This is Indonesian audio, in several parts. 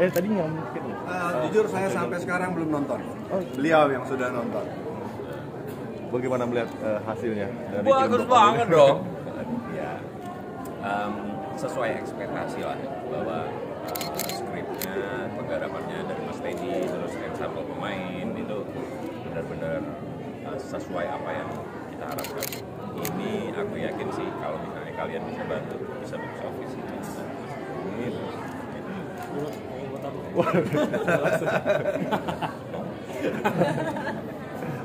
Tadi yang mungkin jujur saya sampai sekarang belum nonton. Beliau yang sudah nonton. Bagaimana melihat hasilnya? Dari Bagus banget dong. Ya, sesuai ekspektasi lah bahwa skripnya, penggarapannya dari Mas Teddy, terus ensemble pemain itu benar-benar sesuai apa yang kita harapkan. Ini aku yakin sih kalau misalnya kalian bisa bantu, bisa box office ini. Gitu.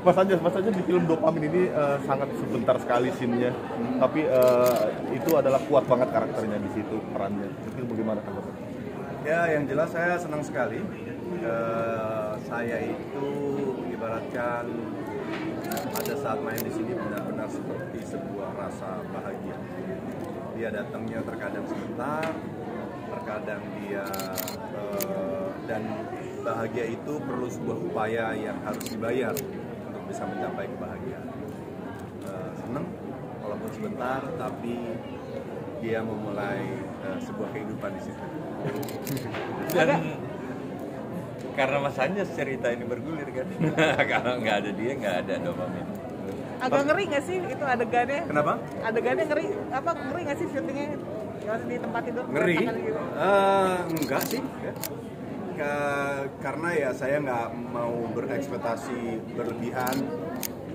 Mas Anjas di film Dopamin ini sangat sebentar sekali scene-nya, tapi itu adalah kuat banget karakternya di situ, perannya. Itu bagaimana tanggapan? Ya, yang jelas saya senang sekali. Saya itu ibaratkan pada saat main di sini benar-benar seperti sebuah rasa bahagia. Dia datangnya terkadang sebentar, terkadang dia dan bahagia itu perlu sebuah upaya yang harus dibayar untuk bisa mencapai kebahagiaan. Senang walaupun sebentar, tapi dia memulai sebuah kehidupan di situ. Dan karena Mas Anjas cerita ini bergulir kan. Kalau nggak ada dia, nggak ada Dopamin. Agak ngeri nggak sih itu adegannya? Kenapa? Adegannya ngeri nggak sih syutingnya di tempat tidur? Ngeri? Gitu. Enggak sih. Ya. Karena ya saya nggak mau berekspektasi berlebihan,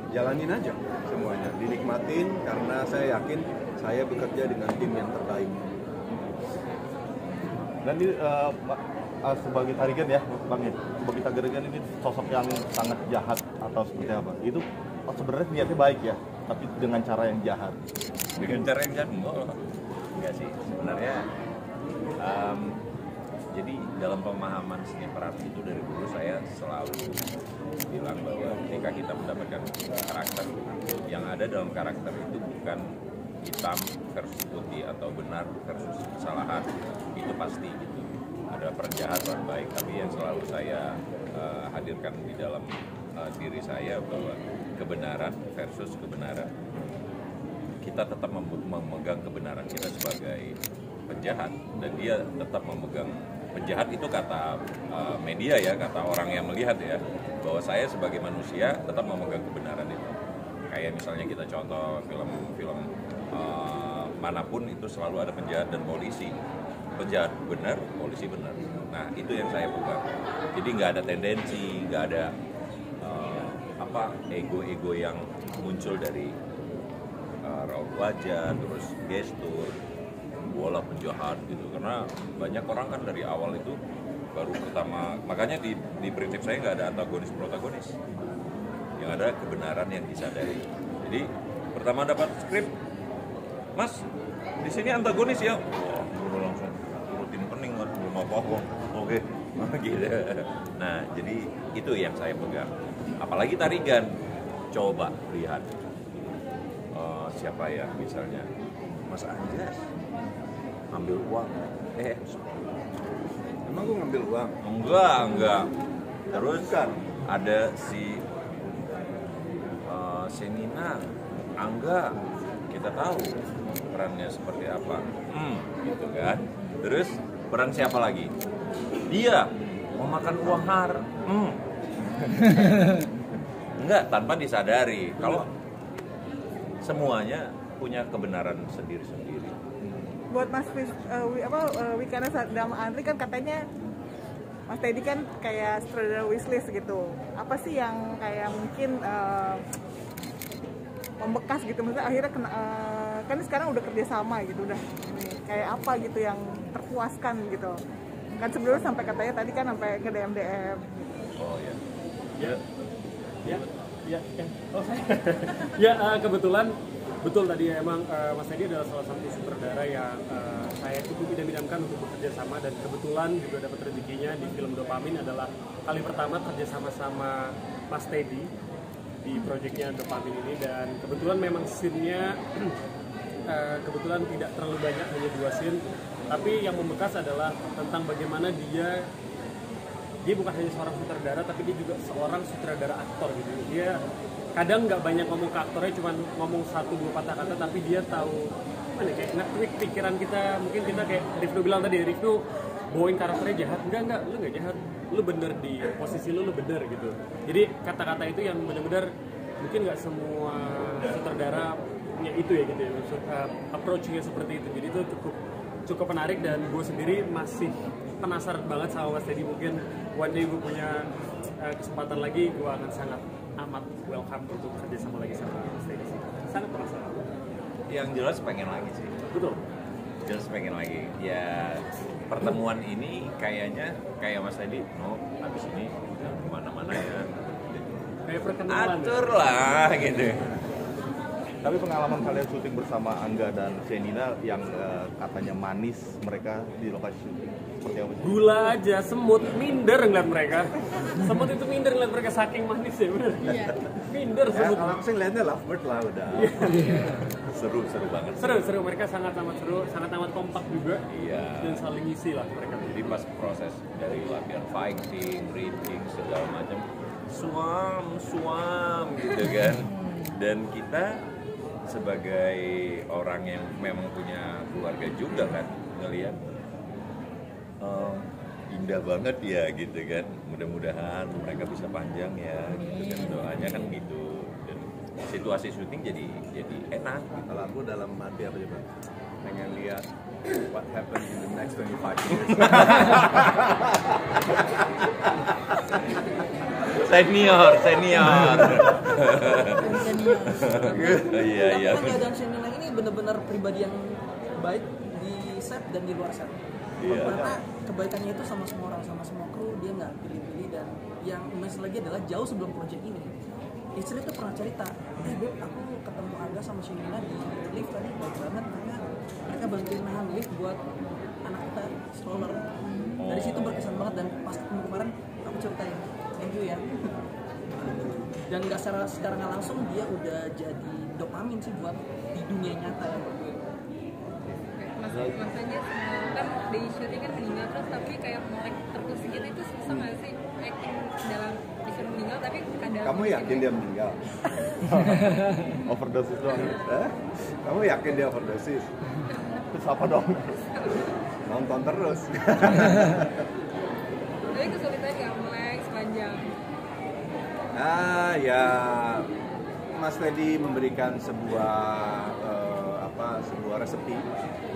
jalanin aja semuanya, dinikmatin karena saya yakin saya bekerja dengan tim yang terbaik. Dan ini sebagai Tarigan ya, Bang ya, sebagai Tarigan ini sosok yang sangat jahat atau seperti apa? Itu sebenarnya niatnya baik ya, tapi dengan cara yang jahat. Dengan cara yang jahat enggak sih sebenarnya. Jadi dalam pemahaman seni peran itu dari dulu saya selalu bilang bahwa ketika kita mendapatkan karakter, yang ada dalam karakter itu bukan hitam versus putih atau benar versus kesalahan, itu pasti gitu. Ada peran jahat, peran baik, tapi yang selalu saya hadirkan di dalam diri saya bahwa kebenaran versus kebenaran. Kita tetap memegang kebenaran kita sebagai penjahat, dan dia tetap memegang penjahat itu kata media ya, kata orang yang melihat ya, bahwa saya sebagai manusia tetap memegang kebenaran itu. Kayak misalnya kita contoh film-film manapun itu selalu ada penjahat dan polisi. Penjahat benar, polisi benar. Nah itu yang saya pegang. Jadi nggak ada tendensi, nggak ada ego-ego yang muncul dari raut wajah, terus gestur, bola penjahat gitu. Karena banyak orang kan dari awal itu baru pertama, makanya di prinsip saya nggak ada antagonis protagonis, yang ada kebenaran yang disadari. Jadi pertama dapat skrip, Mas di sini antagonis ya, udah langsung turutin pening kan, belum apa-apa, oke. Gitu. Nah jadi itu yang saya pegang. Apalagi Tarigan, coba lihat siapa ya, misalnya Mas Anjas ambil uang, Emang gue ngambil uang? enggak. Terus ada si Senina, Angga, kita tahu perannya seperti apa, gitu kan. Terus peran siapa lagi? Dia mau makan uang enggak, tanpa disadari kalau semuanya punya kebenaran sendiri-sendiri. Buat Mas Wikana sama Andri kan katanya Mas Teddy kan kayak sutradara wishlist gitu. Apa sih yang kayak mungkin membekas gitu, maksudnya akhirnya kan sekarang udah kerja sama gitu, udah kayak apa gitu yang terpuaskan gitu. Kan sebelumnya sampai katanya tadi kan sampai ke DM. Oh ya. Oh saya. Ya kebetulan betul tadi emang Mas Teddy adalah salah satu sutradara yang saya cukup idam-idamkan untuk bekerja sama, dan kebetulan juga dapat rezekinya di film Dopamin adalah kali pertama kerja sama Mas Teddy di proyeknya Dopamin ini. Dan kebetulan memang scene-nya kebetulan tidak terlalu banyak, hanya 2 scene, tapi yang membekas adalah tentang bagaimana dia bukan hanya seorang sutradara, tapi dia juga seorang sutradara aktor gitu. Dia kadang nggak banyak ngomong ke aktornya, cuma ngomong 1-2 patah kata, tapi dia tahu kayak nge-tweak pikiran kita. Mungkin kita kayak Rifnu bilang tadi, Rifnu bawain karakternya jahat, enggak, lu nggak jahat, lu bener di posisi lu bener gitu. Jadi kata-kata itu yang benar-benar mungkin nggak semua sutradara punya itu ya gitu ya, approach-nya seperti itu. Jadi itu cukup menarik dan gue sendiri masih penasaran banget sama Mas Teddy. Mungkin one day gue punya kesempatan lagi, gue akan sangat amat welcome untuk kerja sama lagi sama Mas Teddy. Sangat penasaran. Yang jelas pengen lagi sih. Betul. Jelas pengen lagi. Ya pertemuan ini kayaknya kayak Mas tadi, habis ini kemana-mana ya. Kayak perkenalan. Atur lah gitu. Tapi pengalaman kalian syuting bersama Angga dan Shenina yang katanya manis mereka di lokasi syuting seperti apa? Gula aja, semut, minder ngeliat mereka. Semut itu minder ngeliat mereka saking manis ya, bener? Iya. Minder Ya, semut. kalau aku sih ngeliatnya lovebird lah udah. Seru banget. Seru, mereka sangat amat seru, sangat amat kompak juga. Iya. Dan saling isi lah mereka. Jadi pas proses dari latihan fighting, reading segala macam, suam gitu kan. Dan kita sebagai orang yang memang punya keluarga juga kan ngelihat indah banget ya gitu kan, mudah-mudahan mereka bisa panjang ya gitu kan, doanya kan gitu. Dan situasi syuting jadi enak gitu. Kalau aku dalam hati apa coba? Pengen lihat what happens in the next 25 years. Senior. Iya. Angga dan Shenina ini benar-benar pribadi yang baik di set dan di luar set. Iya. Karena kebaikannya itu sama semua orang, sama semua kru, dia nggak pilih-pilih. Dan yang emas lagi adalah jauh sebelum project ini, istri itu pernah cerita, Beb, aku ketemu Angga sama Shenina di lift tadi, baik banget karena mereka bantuin nahan lift buat anak kita stroller. Dari situ berkesan banget, dan pas ketemu kemarin aku ceritain, thank you ya. Dan nggak secara nggak langsung dia udah jadi dopamin sih buat di dunia nyata ya buat gue. Maksudnya kan di syuting kan meninggal terus, tapi kayak melek terus gitu, itu susah nggak sih acting dalam disuruh meninggal tapi kadang Kamu yakin dia meninggal? Overdosis doang. Kamu yakin dia overdosis? Terus apa dong? Nonton terus. Tapi kesulitan nggak melek sepanjang. Ya Mas Teddy memberikan sebuah sebuah resepi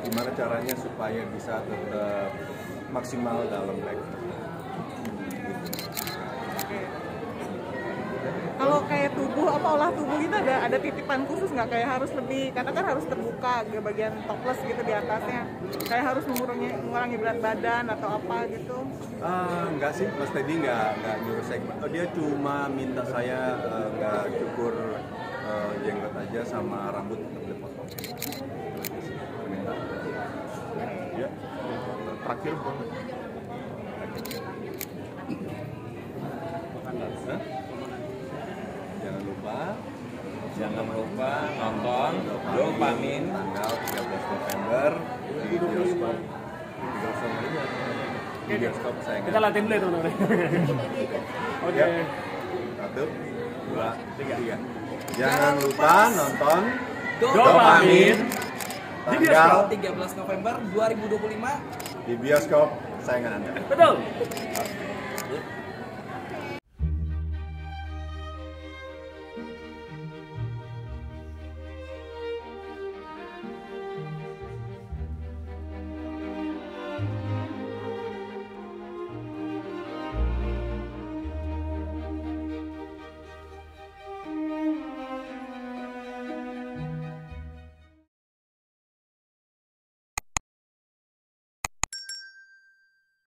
gimana caranya supaya bisa tetap maksimal dalam leg. Kalau kayak tubuh, olah tubuh gitu ada titipan khusus nggak, kayak harus lebih, karena kan harus terbuka ke bagian topless gitu di atasnya, kayak harus mengurangi berat badan atau apa gitu? Enggak sih, Mas Teddy nggak nyuruh saya. Dia cuma minta saya nggak cukur jenggot aja sama rambut tetap dipotong. Ya. Terakhir Hah? Jangan lupa nonton Dopamin tanggal 13 November di bioskop. Di bioskop saya Kita latihan dulu ya teman-teman. Oke. Ya. 1, 2, 3. Jangan lupa nonton Dopamin Di tanggal 13 November 2025 di bioskop sayangan Anda. betul.